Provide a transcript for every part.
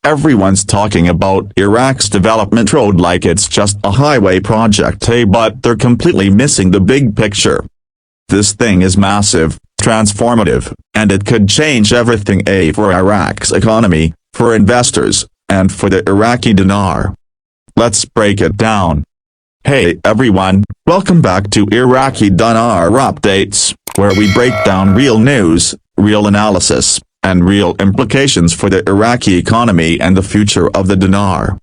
Everyone's talking about Iraq's development road like it's just a highway project, but they're completely missing the big picture. This thing is massive, transformative, and it could change everything, for Iraq's economy, for investors, and for the Iraqi dinar. Let's break it down. Hey everyone, welcome back to Iraqi Dinar Updates, where we break down real news, real analysis, and real implications for the Iraqi economy and the future of the dinar.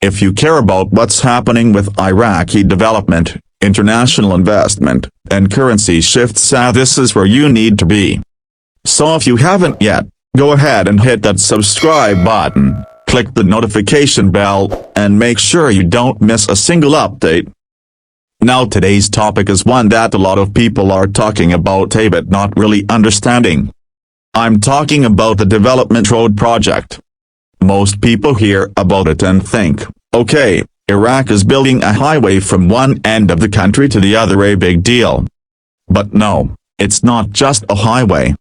If you care about what's happening with Iraqi development, international investment, and currency shifts, this is where you need to be. So if you haven't yet, go ahead and hit that subscribe button, click the notification bell, and make sure you don't miss a single update. Now today's topic is one that a lot of people are talking about but not really understanding. I'm talking about the Development Road project. Most people hear about it and think, okay, Iraq is building a highway from one end of the country to the other, a big deal. But no, it's not just a highway.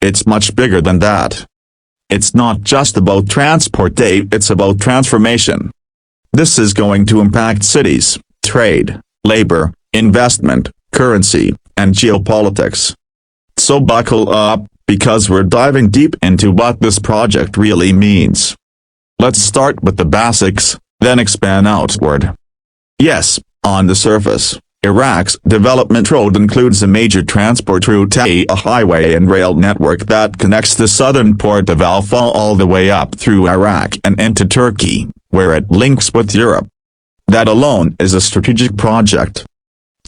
It's much bigger than that. It's not just about transport, it's about transformation. This is going to impact cities, trade, labor, investment, currency, and geopolitics. So buckle up, because we're diving deep into what this project really means. Let's start with the basics, then expand outward. Yes, on the surface, Iraq's development road includes a major transport route, a highway and rail network that connects the southern port of Al-Faw all the way up through Iraq and into Turkey, where it links with Europe. That alone is a strategic project.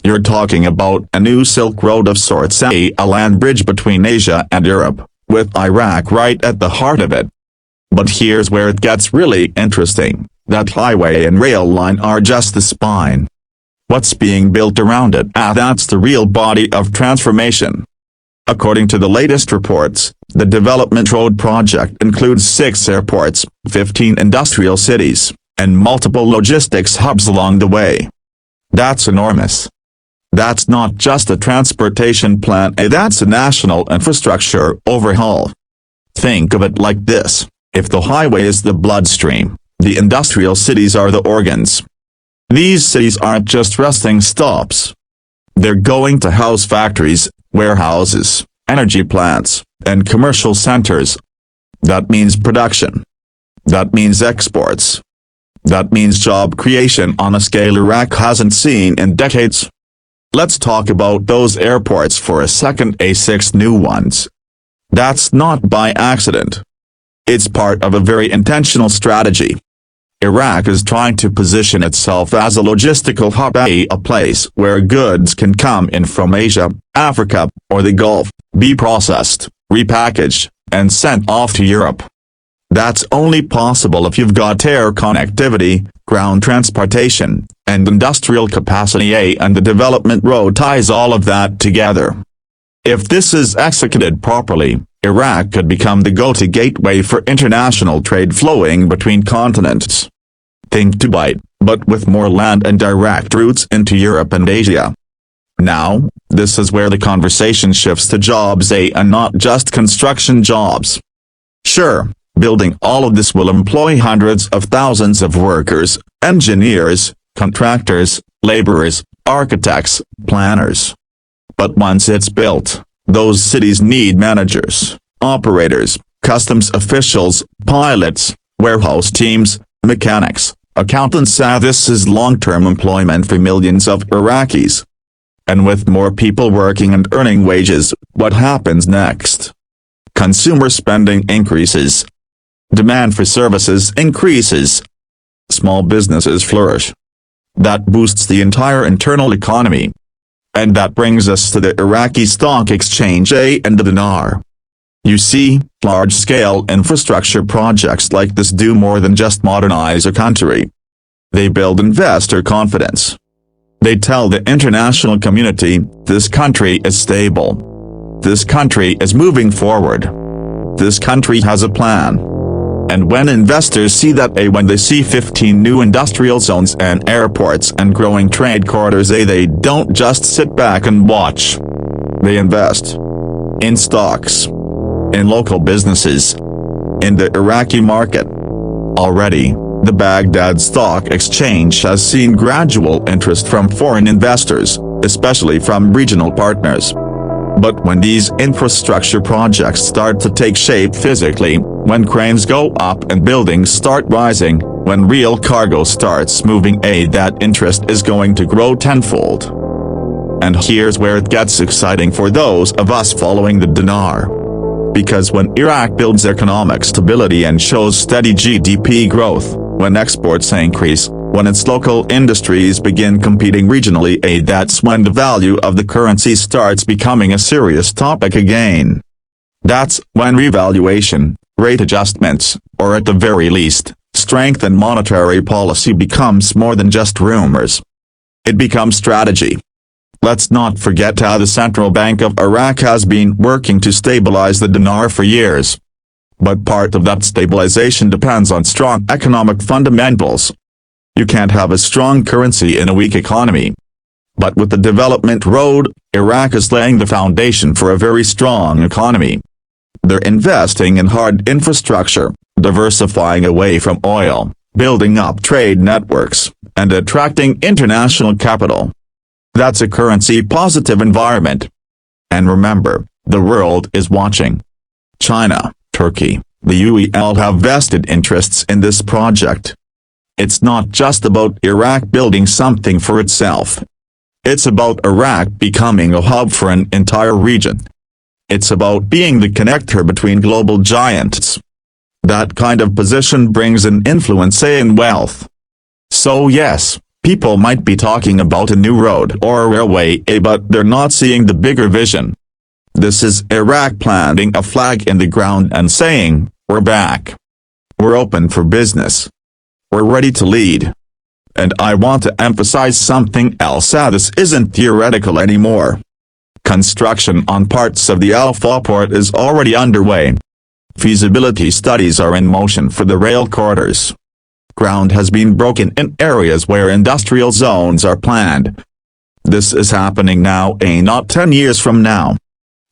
You're talking about a new Silk Road of sorts, a land bridge between Asia and Europe, with Iraq right at the heart of it. But here's where it gets really interesting. That highway and rail line are just the spine. What's being built around it? That's the real body of transformation. According to the latest reports, the Development Road project includes 6 airports, 15 industrial cities, and multiple logistics hubs along the way. That's enormous. That's not just a transportation plan, that's a national infrastructure overhaul. Think of it like this: if the highway is the bloodstream, the industrial cities are the organs. These cities aren't just resting stops. They're going to house factories, warehouses, energy plants, and commercial centers. That means production. That means exports. That means job creation on a scale Iraq hasn't seen in decades. Let's talk about those airports for a second, 6 new ones. That's not by accident. It's part of a very intentional strategy. Iraq is trying to position itself as a logistical hub, a place where goods can come in from Asia, Africa, or the Gulf, be processed, repackaged, and sent off to Europe. That's only possible if you've got air connectivity, ground transportation, and industrial capacity, and the development road ties all of that together. If this is executed properly, Iraq could become the go-to gateway for international trade flowing between continents. Think Dubai, but with more land and direct routes into Europe and Asia. Now, this is where the conversation shifts to jobs, and not just construction jobs. Sure, building all of this will employ hundreds of thousands of workers, engineers, contractors, laborers, architects, planners. But once it's built, those cities need managers, operators, customs officials, pilots, warehouse teams, mechanics, accountants. This is long-term employment for millions of Iraqis. And with more people working and earning wages, what happens next? Consumer spending increases. Demand for services increases. Small businesses flourish. That boosts the entire internal economy. And that brings us to the Iraqi stock exchange, and the dinar. You see, large-scale infrastructure projects like this do more than just modernize a country. They build investor confidence. They tell the international community, this country is stable. This country is moving forward. This country has a plan. And when investors see that, when they see 15 new industrial zones and airports and growing trade corridors, they don't just sit back and watch. They invest. In stocks. In local businesses. In the Iraqi market. Already, the Baghdad Stock Exchange has seen gradual interest from foreign investors, especially from regional partners. But when these infrastructure projects start to take shape physically, when cranes go up and buildings start rising, when real cargo starts moving, that interest is going to grow tenfold. And here's where it gets exciting for those of us following the dinar. Because when Iraq builds economic stability and shows steady GDP growth, when exports increase, when its local industries begin competing regionally, that's when the value of the currency starts becoming a serious topic again. That's when revaluation, rate adjustments, or at the very least, strength in monetary policy becomes more than just rumors. It becomes strategy. Let's not forget how the Central Bank of Iraq has been working to stabilize the dinar for years. But part of that stabilization depends on strong economic fundamentals. You can't have a strong currency in a weak economy. But with the development road, Iraq is laying the foundation for a very strong economy. They're investing in hard infrastructure, diversifying away from oil, building up trade networks, and attracting international capital. That's a currency-positive environment. And remember, the world is watching. China, Turkey, the UAE all have vested interests in this project. It's not just about Iraq building something for itself. It's about Iraq becoming a hub for an entire region. It's about being the connector between global giants. That kind of position brings in influence and wealth. So yes, people might be talking about a new road or a railway, but they're not seeing the bigger vision. This is Iraq planting a flag in the ground and saying, we're back. We're open for business. We're ready to lead. And I want to emphasize something else: this isn't theoretical anymore. Construction on parts of the Al-Faw port is already underway. Feasibility studies are in motion for the rail corridors. Ground has been broken in areas where industrial zones are planned. This is happening now, not 10 years from now.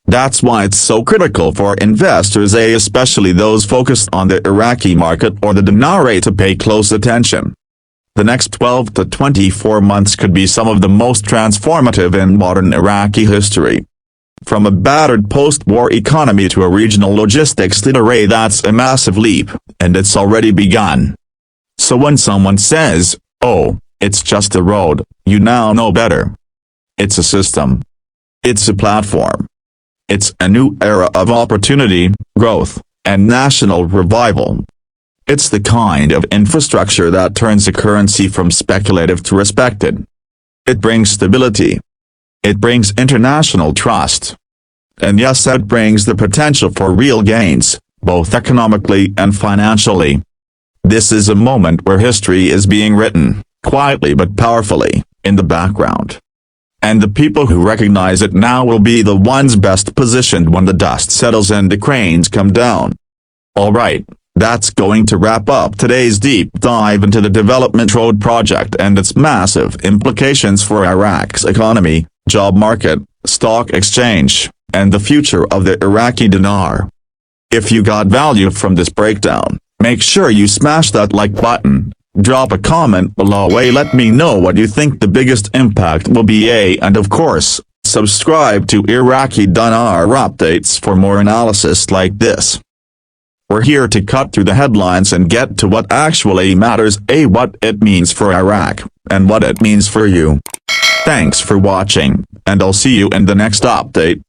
That's why it's so critical for investors, especially those focused on the Iraqi market or the dinar, to pay close attention. The next 12 to 24 months could be some of the most transformative in modern Iraqi history. From a battered post-war economy to a regional logistics leader, that's a massive leap, and it's already begun. So when someone says, oh, it's just a road, you now know better. It's a system. It's a platform. It's a new era of opportunity, growth, and national revival. It's the kind of infrastructure that turns a currency from speculative to respected. It brings stability. It brings international trust. And yes, it brings the potential for real gains, both economically and financially. This is a moment where history is being written, quietly but powerfully, in the background. And the people who recognize it now will be the ones best positioned when the dust settles and the cranes come down. Alright, that's going to wrap up today's deep dive into the Development Road project and its massive implications for Iraq's economy, job market, stock exchange, and the future of the Iraqi dinar. If you got value from this breakdown, make sure you smash that like button, drop a comment below, let me know what you think the biggest impact will be, and of course, subscribe to Iraqi dinar updates for more analysis like this. We're here to cut through the headlines and get to what actually matters, what it means for Iraq, and what it means for you. Thanks for watching, and I'll see you in the next update.